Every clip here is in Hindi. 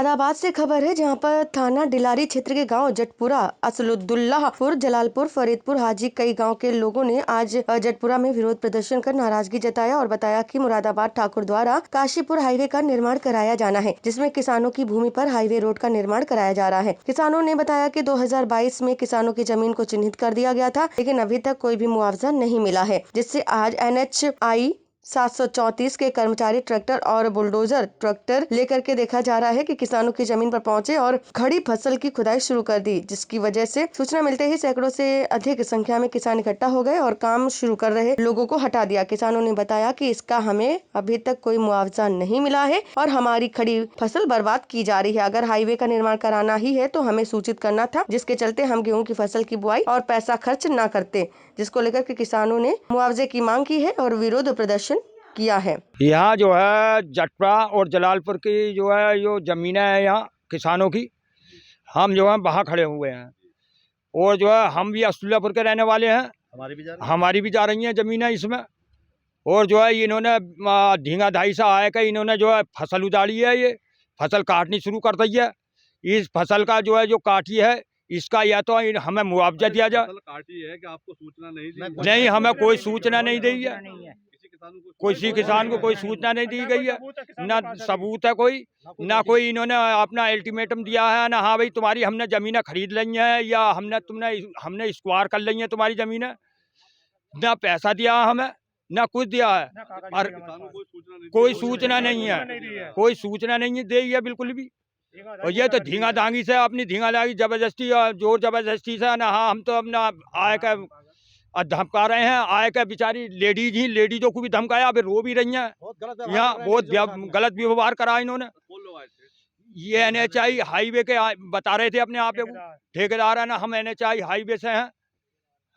मुरादाबाद से खबर है, जहां पर थाना डिलारी क्षेत्र के गांव जटपुरा, असलुद्दुल्लाहपुर, जलालपुर, फरीदपुर, हाजी कई गांव के लोगों ने आज जटपुरा में विरोध प्रदर्शन कर नाराजगी जताया और बताया कि मुरादाबाद ठाकुर द्वारा काशीपुर हाईवे का निर्माण कराया जाना है, जिसमें किसानों की भूमि पर हाईवे रोड का निर्माण कराया जा रहा है। किसानों ने बताया कि 2022 में किसानों की जमीन को चिन्हित कर दिया गया था, लेकिन अभी तक कोई भी मुआवजा नहीं मिला है, जिससे आज NHI 734 के कर्मचारी ट्रैक्टर और बुलडोजर ट्रैक्टर लेकर के देखा जा रहा है कि किसानों की जमीन पर पहुंचे और खड़ी फसल की खुदाई शुरू कर दी, जिसकी वजह से सूचना मिलते ही सैकड़ों से अधिक संख्या में किसान इकट्ठा हो गए और काम शुरू कर रहे लोगों को हटा दिया। किसानों ने बताया कि इसका हमें अभी तक कोई मुआवजा नहीं मिला है और हमारी खड़ी फसल बर्बाद की जा रही है। अगर हाईवे का निर्माण कराना ही है तो हमें सूचित करना था, जिसके चलते हम गेहूँ की फसल की बुआई और पैसा खर्च न करते, जिसको लेकर के किसानों ने मुआवजे की मांग की है और विरोध प्रदर्शन किया है। यहाँ जो है जटपुरा और जलालपुर की जो है जो ज़मीनें हैं यहाँ किसानों की, हम जो है वहाँ खड़े हुए हैं और जो है हम भी असुल्लापुर के रहने वाले हैं, हमारी भी जा रही हैं ज़मीनें इसमें। और जो है इन्होंने ढींगा ढाई से आए के इन्होंने जो है फसल उजाड़ी है, ये फसल काटनी शुरू कर दी है। इस फसल का जो है जो काटी है इसका या तो हमें मुआवजा दिया जाए। काटी है कि आपको सूचना नहीं दी? नहीं, हमें कोई सूचना नहीं दी है, किसी किसान को कोई सूचना नहीं दी गई है, ना सबूत है कोई, ना कोई इन्होंने अपना अल्टीमेटम दिया है, ना हाँ भाई तुम्हारी हमने जमीनें खरीद ली हैं या हमने स्क्वायर कर ली हैं तुम्हारी जमीनें, ना पैसा दिया हमें, ना कुछ दिया है और कोई सूचना नहीं है, कोई सूचना नहीं दी है बिल्कुल भी। और ये तो धींगा दांगी से अपनी धींगा दांगी जबरदस्ती और जोर जबरदस्ती से ना, हाँ हम तो अपना आय का धमका रहे हैं, आए का बेचारी लेडीजों को भी धमकाया, अभी रो भी रही हैं। यहाँ बहुत गलत व्यवहार करा इन्होंने। ये NHI हाईवे के बता रहे थे अपने आप को, ठेकेदार है ना, हम NHI हाईवे से हैं।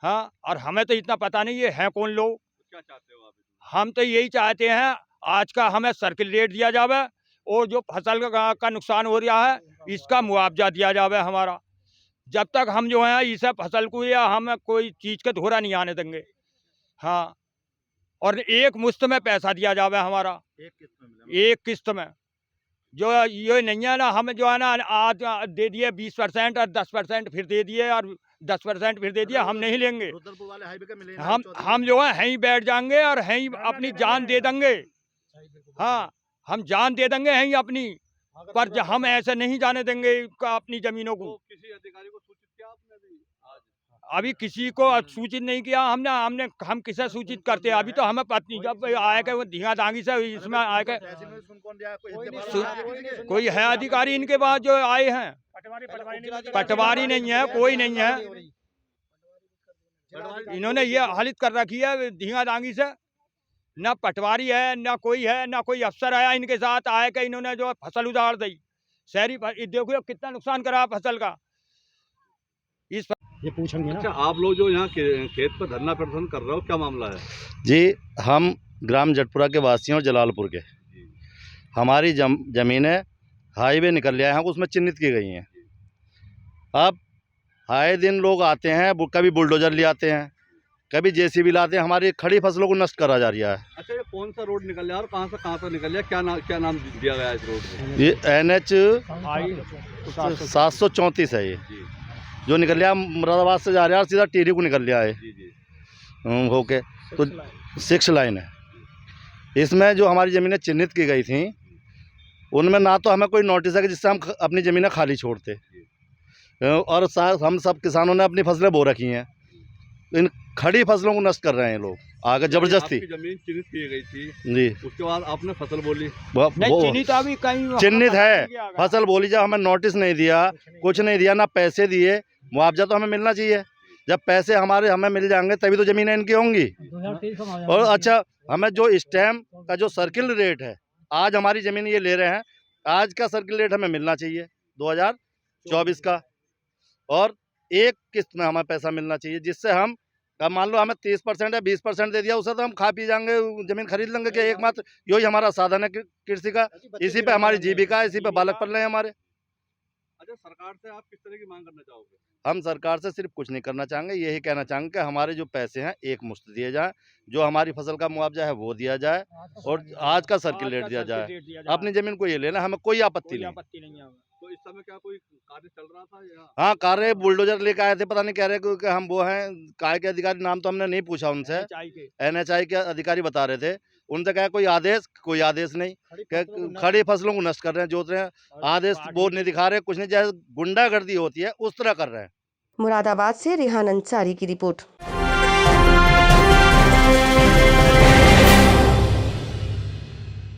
हाँ, और हमें तो इतना पता नहीं ये है कौन लोग। क्या चाहते हो आप? हम तो यही चाहते हैं आज का हमें सर्किल रेट दिया जावे और जो फसल का नुकसान हो रहा है इसका मुआवजा दिया जावे हमारा। जब तक हम जो है इस फसल को या हम कोई चीज़ का धोरा नहीं आने देंगे। हाँ, और एक मुश्त में पैसा दिया जावे हमारा, एक किस्त में। जो ये नहीं है ना, हमें जो है ना आज दे दिए 20% और 10% फिर दे दिए और 10% फिर दे दिए, हम नहीं लेंगे। हम जो है यहीं बैठ जाएंगे और यहीं अपनी जान दे देंगे। हाँ, हम जान दे देंगे यहीं अपनी, पर हम ऐसे नहीं जाने देंगे अपनी जमीनों को। किसी अधिकारी को सूचित किया आपने अभी किसी को सूचित नहीं किया हमने हम किसे सूचित करते हैं? अभी तो हमें पत्नी जब आए के वो धींगा दांगी से इसमें आए के कोई है अधिकारी इनके पास जो आए हैं? पटवारी नहीं है, कोई नहीं है। इन्होंने ये हालत कर रखी है धींगा दांगी से, ना पटवारी है, ना कोई अफसर आया इनके साथ आए के इन्होंने जो फसल उजाड़ दी। शहरी देखो कितना नुकसान करा फसल का। इस ये पूछेंगे ना। अच्छा, आप लोग जो यहाँ खेत पर धरना प्रदर्शन कर रहे हो, क्या मामला है? जी, हम ग्राम जटपुरा के वासी हैं और जलालपुर के। हमारी ज़मीनें हाईवे निकल लिया है, उसमें चिन्हित की गई हैं। अब आए दिन लोग आते हैं, कभी बुलडोजर ले आते हैं, कभी JCB लाते हैं, हमारी खड़ी फसलों को नष्ट करा जा रहा है। अच्छा, ये कौन सा रोड निकल रहा है और कहाँ से कहाँ तक निकल रहा है? क्या नाम दिया गया है इस रोड को? ये NH 734 है, ये जो निकल लिया मुरादाबाद से जा रहा है और सीधा टिहरी को निकल लिया है होके, तो 6 लाइन है। इसमें जो हमारी ज़मीनें चिन्हित की गई थी उनमें ना तो हमें कोई नोटिस है कि जिससे हम अपनी ज़मीनें खाली छोड़ते, और हम सब किसानों ने अपनी फसलें बो रखी हैं। इन खड़ी फसलों को नष्ट कर रहे हैं लोग आगे जबरदस्ती। जमीन चिन्हित की गई थी जी, उसके बाद आपने फसल बोली? चिन्हित है फसल बोली, जब हमें नोटिस नहीं दिया, कुछ नहीं दिया, ना पैसे दिए, मुआवजा तो हमें मिलना चाहिए। जब पैसे हमें मिल जाएंगे तभी तो ज़मीनें इनकी होंगी। और अच्छा, हमें जो स्टैम्प का जो सर्किल रेट है, आज हमारी ज़मीन ये ले रहे हैं, आज का सर्किल रेट हमें मिलना चाहिए 2024 का, और एक किस्त में हमें पैसा मिलना चाहिए, जिससे हम अब मान लो हमें 30% या 20% दे दिया, उससे तो हम खा पी जाएंगे, ज़मीन खरीद लेंगे। कि एकमात्र यही हमारा साधन है कृषि का, इसी पे हमारी जीविका है, इसी पे बालक पल रहे हैं हमारे। अच्छा, सरकार से आप किस तरह की मांग करना चाहोगे? हम सरकार से सिर्फ कुछ नहीं करना चाहेंगे, यही कहना चाहेंगे कि हमारे जो पैसे हैं एक मुश्त दिए जाएं, जो हमारी फसल का मुआवजा है वो दिया जाए और आज का सर्किल रेट दिया जाए। अपनी जमीन को ये लेना, हमें कोई आपत्ति नहीं। तो इस समय क्या कोई कार्य चल रहा था या? हाँ, कार्य बुलडोजर लेके आए थे, पता नहीं कह रहे कि हम वो हैं काय के अधिकारी, नाम तो हमने नहीं पूछा उनसे, NHI के अधिकारी बता रहे थे। उनसे कहा कोई आदेश नहीं, खड़ी फसलों को नष्ट कर रहे हैं, जोत रहे हैं, आदेश वो नहीं दिखा रहे, कुछ नहीं, जैसे गुंडागर्दी होती है उस तरह कर रहे हैं। मुरादाबाद से रेहान अंसारी की रिपोर्ट।